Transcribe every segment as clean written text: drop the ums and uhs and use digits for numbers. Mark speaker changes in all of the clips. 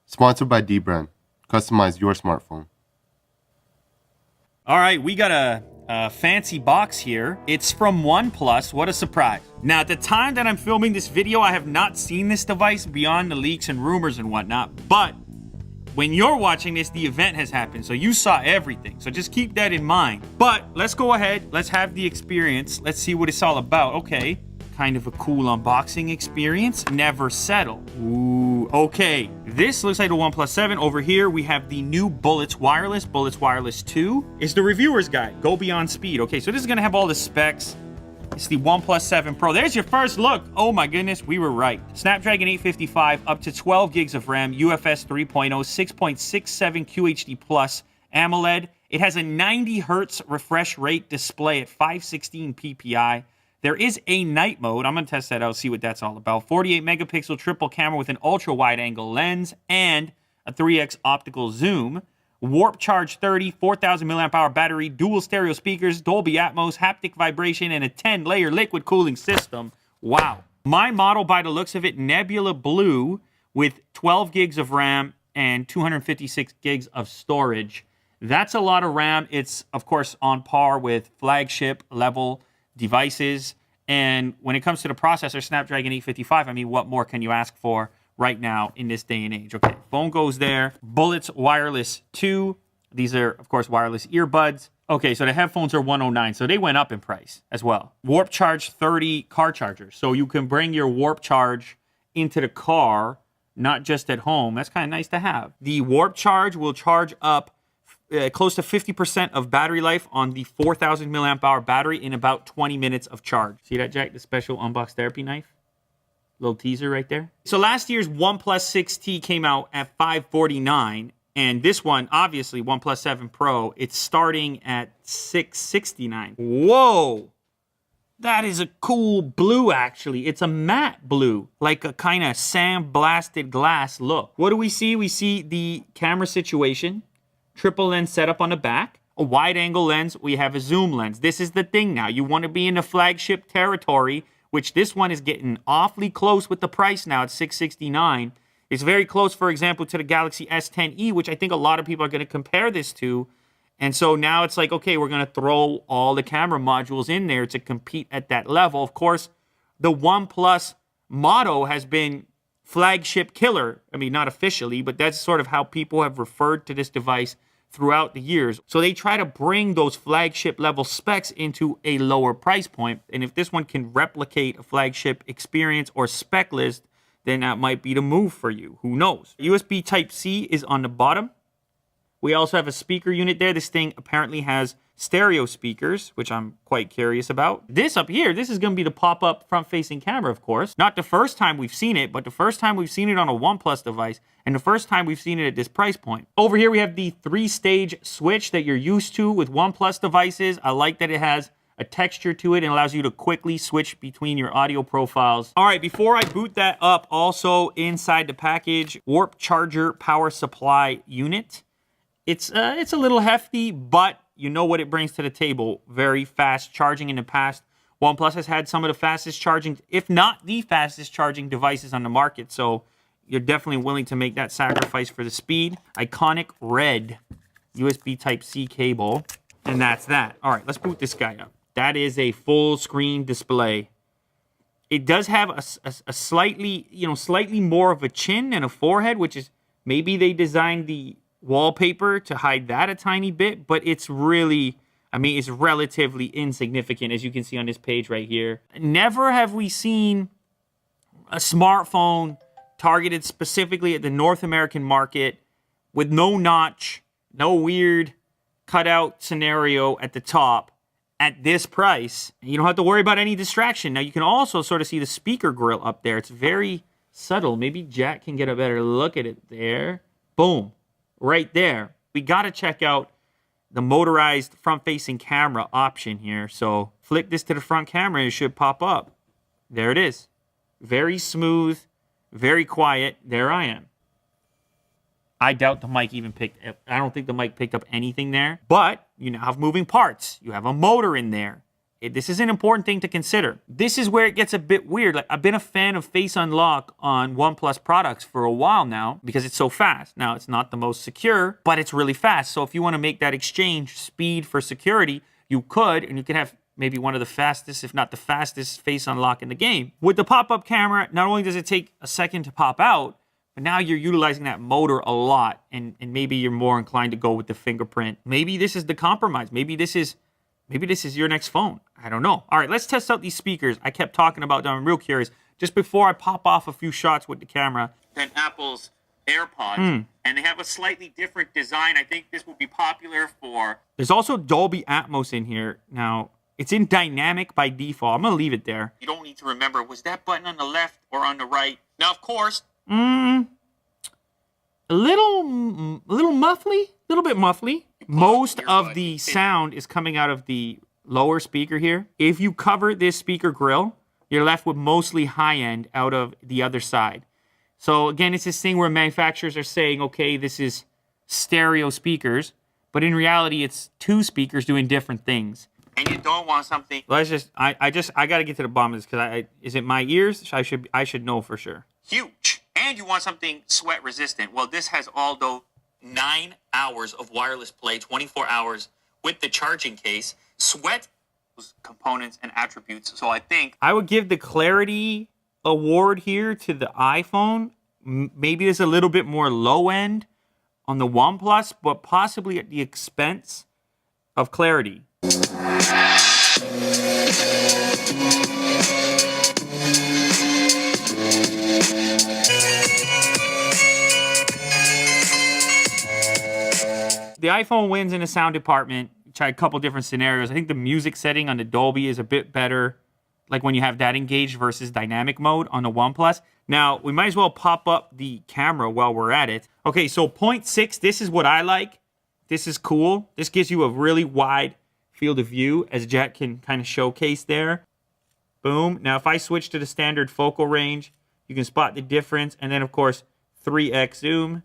Speaker 1: Sponsored by D-Brand. Customize your smartphone.
Speaker 2: All right, we got a fancy box here. It's from OnePlus. What a surprise. Now, at the time that I'm filming this video, I have not seen this device beyond the leaks and rumors and whatnot. But when you're watching this, the event has happened. So you saw everything. So just keep that in mind. But let's go ahead. Let's have the experience. Let's see what it's all about. Okay. Kind of a cool unboxing experience. Never settle. Ooh, okay. This looks like the OnePlus 7. Over here, we have the new Bullets Wireless. Bullets Wireless 2 is the reviewer's guide. Go beyond speed. Okay, so this is going to have all the specs. It's the OnePlus 7 Pro. There's your first look. Oh my goodness, we were right. Snapdragon 855, up to 12 gigs of RAM, UFS 3.0, 6.67 QHD Plus AMOLED. It has a 90 Hertz refresh rate display at 516 PPI. There is a night mode. I'm going to test that out, see what that's all about. 48 megapixel triple camera with an ultra wide angle lens and a 3x optical zoom. Warp Charge 30, 4,000 milliamp hour battery, dual stereo speakers, Dolby Atmos, haptic vibration, and a 10-layer liquid cooling system. Wow. My model, by the looks of it, Nebula Blue with 12 gigs of RAM and 256 gigs of storage. That's a lot of RAM. It's, of course, on par with flagship level devices. And when it comes to the processor, Snapdragon 855, I mean, what more can you ask for right now in this day and age? Okay, phone goes there. Bullets Wireless 2. These are, of course, wireless earbuds. Okay, so the headphones are $109, so they went up in price as well. Warp Charge 30 car charger. So you can bring your Warp Charge into the car, not just at home. That's kind of nice to have. The Warp Charge will charge up close to 50% of battery life on the 4,000 milliamp hour battery in about 20 minutes of charge. See that, Jack? The special unbox therapy knife? Little teaser right there. So last year's OnePlus 6T came out at $549, and this one, obviously, OnePlus 7 Pro, it's starting at $669. Whoa! That is a cool blue, actually. It's a matte blue, like a kind of sandblasted glass look. What do we see? We see the camera situation. Triple lens setup on the back, a wide angle lens, we have a zoom lens. This is the thing now. You want to be in the flagship territory, which this one is getting awfully close with the price now at $669. It's very close, for example, to the Galaxy S10e, which I think a lot of people are going to compare this to. And so now it's like, okay, we're going to throw all the camera modules in there to compete at that level. Of course, the OnePlus motto has been flagship killer. I mean, not officially, but that's sort of how people have referred to this device throughout the years. So they try to bring those flagship level specs into a lower price point. And if this one can replicate a flagship experience or spec list, then that might be the move for you. Who knows? USB Type-C is on the bottom. We also have a speaker unit there. This thing apparently has stereo speakers, which I'm quite curious about. This up here, this is going to be the pop-up front-facing camera, of course. Not the first time we've seen it, but the first time we've seen it on a OnePlus device, and the first time we've seen it at this price point. Over here, we have the 3-stage switch that you're used to with OnePlus devices. I like that it has a texture to it and allows you to quickly switch between your audio profiles. All right, before I boot that up, also inside the package, Warp Charger power supply unit. It's a little hefty, but you know what it brings to the table. Very fast charging in the past. OnePlus has had some of the fastest charging, if not the fastest charging devices on the market. So you're definitely willing to make that sacrifice for the speed. Iconic red USB Type-C cable. And that's that. All right, let's boot this guy up. That is a full screen display. It does have a slightly, slightly more of a chin and a forehead, which is maybe they designed the wallpaper to hide that a tiny bit, but it's really, it's relatively insignificant, as you can see on this page right here. Never have we seen a smartphone targeted specifically at the North American market with no notch, no weird cutout scenario at the top at this price. You don't have to worry about any distraction. Now, you can also sort of see the speaker grill up there. It's very subtle. Maybe Jack can get a better look at it there. Boom. Right there. We got to check out the motorized front-facing camera option here. So flick this to the front camera and it should pop up. There it is. Very smooth, very quiet. There I am. I doubt the mic even picked up. I don't think the mic picked up anything there. But you now have moving parts. You have a motor in there. This is an important thing to consider. This is where it gets a bit weird. Like, I've been a fan of Face Unlock on OnePlus products for a while now because it's so fast. Now, it's not the most secure, but it's really fast. So if you want to make that exchange speed for security, you could, and you could have maybe one of the fastest, if not the fastest, Face Unlock in the game. With the pop-up camera, not only does it take a second to pop out, but now you're utilizing that motor a lot, and maybe you're more inclined to go with the fingerprint. Maybe this is the compromise. Maybe this is your next phone. I don't know. All right, let's test out these speakers I kept talking about them. I'm real curious. Just before I pop off a few shots with the camera. Than Apple's AirPods. And they have a slightly different design. I think this will be popular for... There's also Dolby Atmos in here. Now, it's in dynamic by default. I'm going to leave it there. You don't need to remember, was that button on the left or on the right? Now, of course... a little muffly. A little bit muffly. Most of the sound is coming out of the lower speaker here. If you cover this speaker grill, you're left with mostly high end out of the other side. So again, it's this thing where manufacturers are saying, okay, this is stereo speakers, but in reality, it's two speakers doing different things. And you don't want something. Let's just, I got to get to the bottom of this because is it my ears? I should know for sure. Huge. And you want something sweat resistant. Well, this has Aldo 9 hours of wireless play, 24 hours with the charging case. Sweat components and attributes. So I think I would give the clarity award here to the iPhone. Maybe it's a little bit more low end on the OnePlus, but possibly at the expense of clarity. The iPhone wins in the sound department. Tried a couple different scenarios. I think the music setting on the Dolby is a bit better, like when you have that engaged versus dynamic mode on the OnePlus. Now, we might as well pop up the camera while we're at it. Okay, so 0.6, this is what I like. This is cool. This gives you a really wide field of view, as Jack can kind of showcase there. Boom. Now, if I switch to the standard focal range, you can spot the difference. And then, of course, 3x zoom.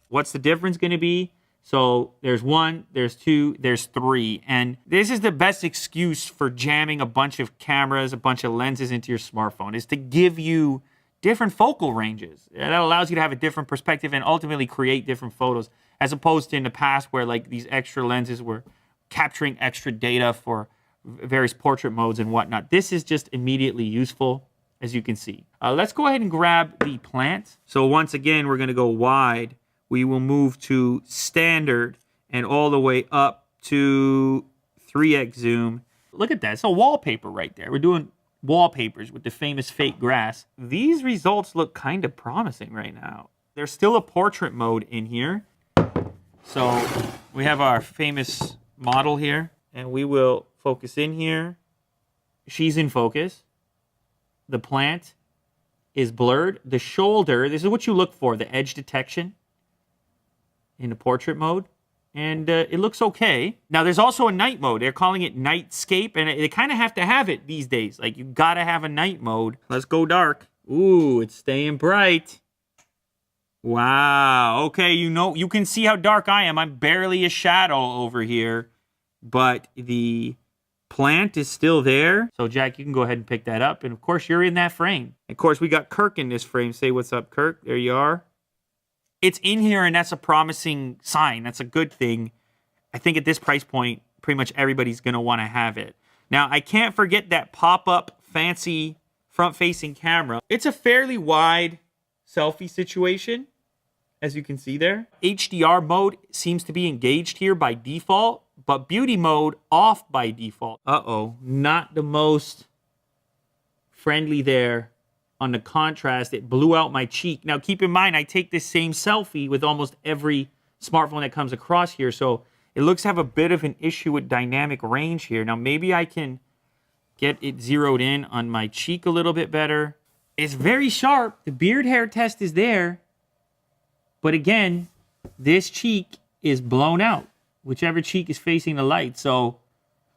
Speaker 2: What's the difference going to be? So there's 1, there's 2, there's 3. And this is the best excuse for jamming a bunch of cameras, a bunch of lenses into your smartphone, is to give you different focal ranges. And that allows you to have a different perspective and ultimately create different photos, as opposed to in the past where like these extra lenses were capturing extra data for various portrait modes and whatnot. This is just immediately useful, as you can see. Let's go ahead and grab the plant. So once again, we're going to go wide. We will move to standard and all the way up to 3x zoom. Look at that. It's a wallpaper right there. We're doing wallpapers with the famous fake grass. These results look kind of promising right now. There's still a portrait mode in here. So we have our famous model here, and we will focus in here. She's in focus. The plant is blurred. The shoulder, this is what you look for, the edge detection in the portrait mode, and it looks okay. Now, there's also a night mode. They're calling it Nightscape, and they kind of have to have it these days. Like, you gotta have a night mode. Let's go dark. Ooh, it's staying bright. Wow. Okay, you can see how dark I am. I'm barely a shadow over here, but the plant is still there. So, Jack, you can go ahead and pick that up, and of course, you're in that frame. Of course, we got Kirk in this frame. Say what's up, Kirk. There you are. It's in here, and that's a promising sign. That's a good thing. I think at this price point, pretty much everybody's going to want to have it. Now, I can't forget that pop-up fancy front-facing camera. It's a fairly wide selfie situation, as you can see there. HDR mode seems to be engaged here by default, but beauty mode off by default. Uh-oh, not the most friendly there. On the contrast, it blew out my cheek. Now, keep in mind, I take this same selfie with almost every smartphone that comes across here, so it looks to have a bit of an issue with dynamic range here. Now, maybe I can get it zeroed in on my cheek a little bit better. It's very sharp. The beard hair test is there. But again, this cheek is blown out, whichever cheek is facing the light. So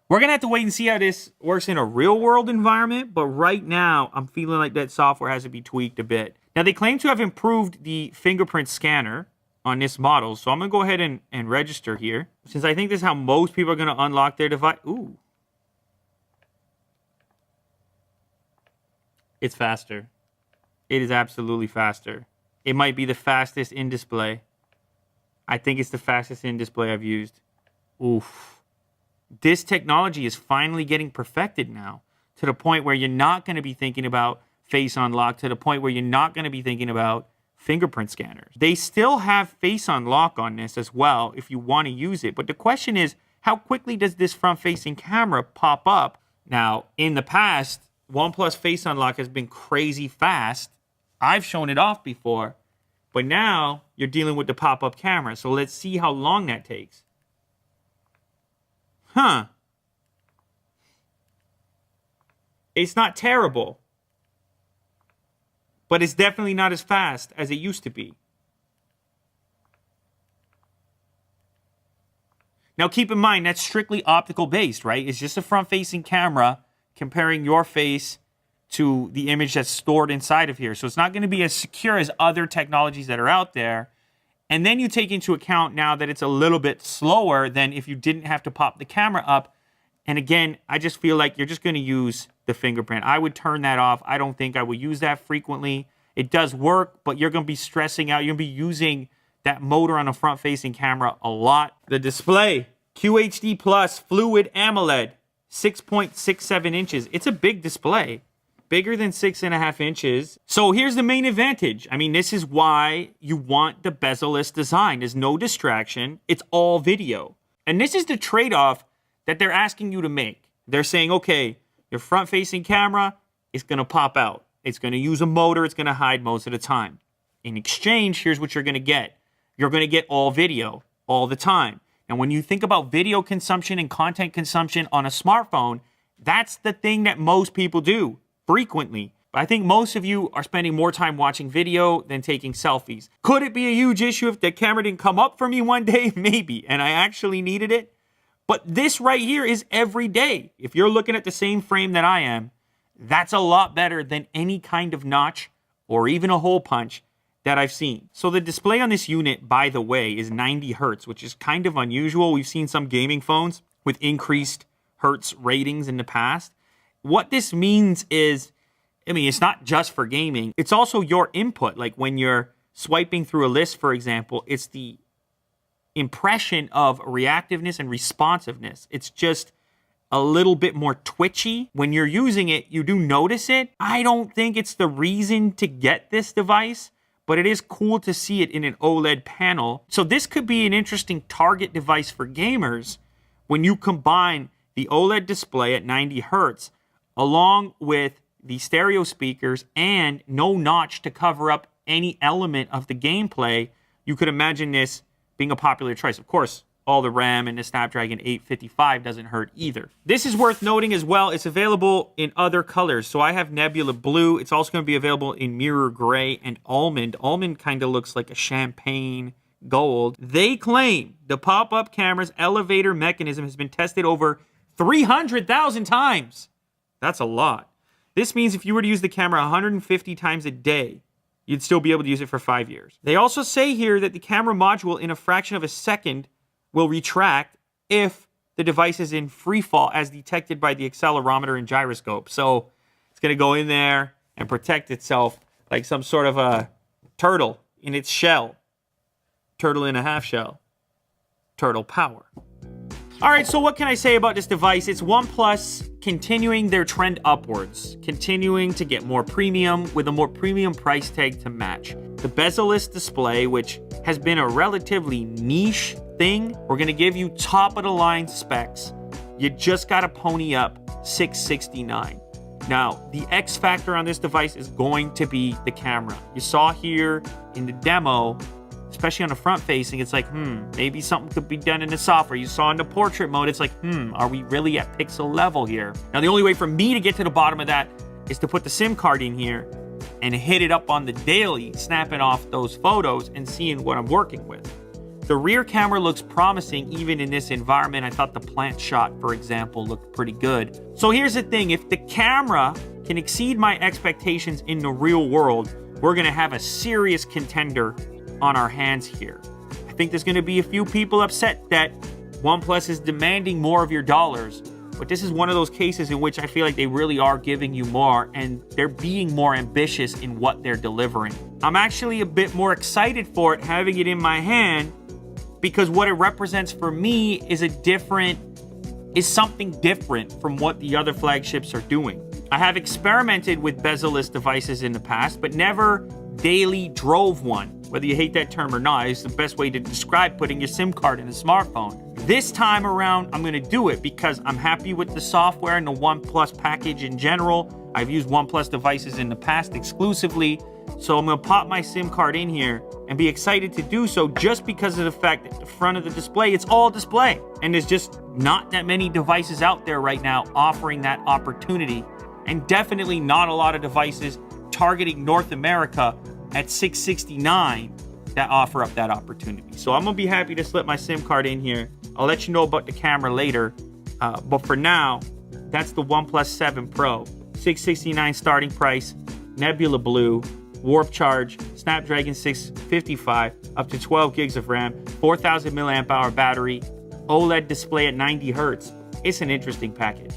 Speaker 2: we're going to have to wait and see how this works in a real-world environment, but right now, I'm feeling like that software has to be tweaked a bit. Now, they claim to have improved the fingerprint scanner on this model, so I'm going to go ahead and register here, since I think this is how most people are going to unlock their device. Ooh. It's faster. It is absolutely faster. It might be the fastest in display. I think it's the fastest in display I've used. Oof. This technology is finally getting perfected now to the point where you're not going to be thinking about face unlock, to the point where you're not going to be thinking about fingerprint scanners. They still have face unlock on this as well if you want to use it. But the question is, how quickly does this front-facing camera pop up? Now, in the past, OnePlus face unlock has been crazy fast. I've shown it off before. But now you're dealing with the pop-up camera. So let's see how long that takes. Huh. It's not terrible. But it's definitely not as fast as it used to be. Now keep in mind, that's strictly optical based, right? It's just a front-facing camera comparing your face to the image that's stored inside of here. So it's not going to be as secure as other technologies that are out there. And then you take into account now that it's a little bit slower than if you didn't have to pop the camera up. And again, I just feel like you're just going to use the fingerprint. I would turn that off. I don't think I would use that frequently. It does work, but you're going to be stressing out. You're going to be using that motor on a front-facing camera a lot. The display, QHD Plus Fluid AMOLED, 6.67 inches. It's a big display, bigger than 6.5 inches. So here's the main advantage. I mean, this is why you want the bezel-less design. There's no distraction. It's all video. And this is the trade-off that they're asking you to make. They're saying, okay, your front-facing camera is going to pop out. It's going to use a motor. It's going to hide most of the time. In exchange, here's what you're going to get. You're going to get all video all the time. And when you think about video consumption and content consumption on a smartphone, that's the thing that most people do frequently. But I think most of you are spending more time watching video than taking selfies. Could it be a huge issue if the camera didn't come up for me one day? Maybe. And I actually needed it. But this right here is every day. If you're looking at the same frame that I am, that's a lot better than any kind of notch or even a hole punch that I've seen. So the display on this unit, by the way, is 90 hertz, which is kind of unusual. We've seen some gaming phones with increased hertz ratings in the past. What this means is, I mean, it's not just for gaming. It's also your input. Like when you're swiping through a list, for example, it's the impression of reactiveness and responsiveness. It's just a little bit more twitchy. When you're using it, you do notice it. I don't think it's the reason to get this device, but it is cool to see it in an OLED panel. So this could be an interesting target device for gamers when you combine the OLED display at 90 hertz along with the stereo speakers and no notch to cover up any element of the gameplay. You could imagine this being a popular choice. Of course, all the RAM and the Snapdragon 855 doesn't hurt either. This is worth noting as well. It's available in other colors. So I have Nebula Blue. It's also going to be available in Mirror Gray and Almond. Almond kind of looks like a champagne gold. They claim the pop-up camera's elevator mechanism has been tested over 300,000 times. That's a lot. This means if you were to use the camera 150 times a day, you'd still be able to use it for 5 years. They also say here that the camera module in a fraction of a second will retract if the device is in free fall as detected by the accelerometer and gyroscope. So it's going to go in there and protect itself like some sort of a turtle in its shell. Turtle in a half shell. Turtle power. All right, so what can I say about this device? It's OnePlus continuing their trend upwards, continuing to get more premium with a more premium price tag to match. The bezel-less display, which has been a relatively niche thing, we're going to give you top-of-the-line specs. You just got to pony up $669. Now, the X factor on this device is going to be the camera. You saw here in the demo, especially on the front facing, it's like, maybe something could be done in the software. You saw in the portrait mode, it's like, are we really at pixel level here? Now, the only way for me to get to the bottom of that is to put the SIM card in here and hit it up on the daily, snapping off those photos and seeing what I'm working with. The rear camera looks promising even in this environment. I thought the plant shot, for example, looked pretty good. So here's the thing. If the camera can exceed my expectations in the real world, we're going to have a serious contender on our hands here. I think there's going to be a few people upset that OnePlus is demanding more of your dollars But this is one of those cases in which I feel like they really are giving you more, and they're being more ambitious in what they're delivering. I'm actually a bit more excited for it having it in my hand, because what it represents for me is something different from what the other flagships are doing. I have experimented with bezel-less devices in the past, but never daily drove one. Whether you hate that term or not, it's the best way to describe putting your SIM card in a smartphone. This time around, I'm going to do it because I'm happy with the software and the OnePlus package in general. I've used OnePlus devices in the past exclusively, so I'm going to pop my SIM card in here and be excited to do so just because of the fact that the front of the display, it's all display. And there's just not that many devices out there right now offering that opportunity. And definitely not a lot of devices targeting North America at $669 that offer up that opportunity. So I'm gonna be happy to slip my SIM card in here. I'll let you know about the camera later. But for now, that's the OnePlus 7 Pro. $669 starting price, Nebula Blue, Warp Charge, Snapdragon 655, up to 12 gigs of RAM, 4,000 milliamp hour battery, OLED display at 90 Hz. It's an interesting package.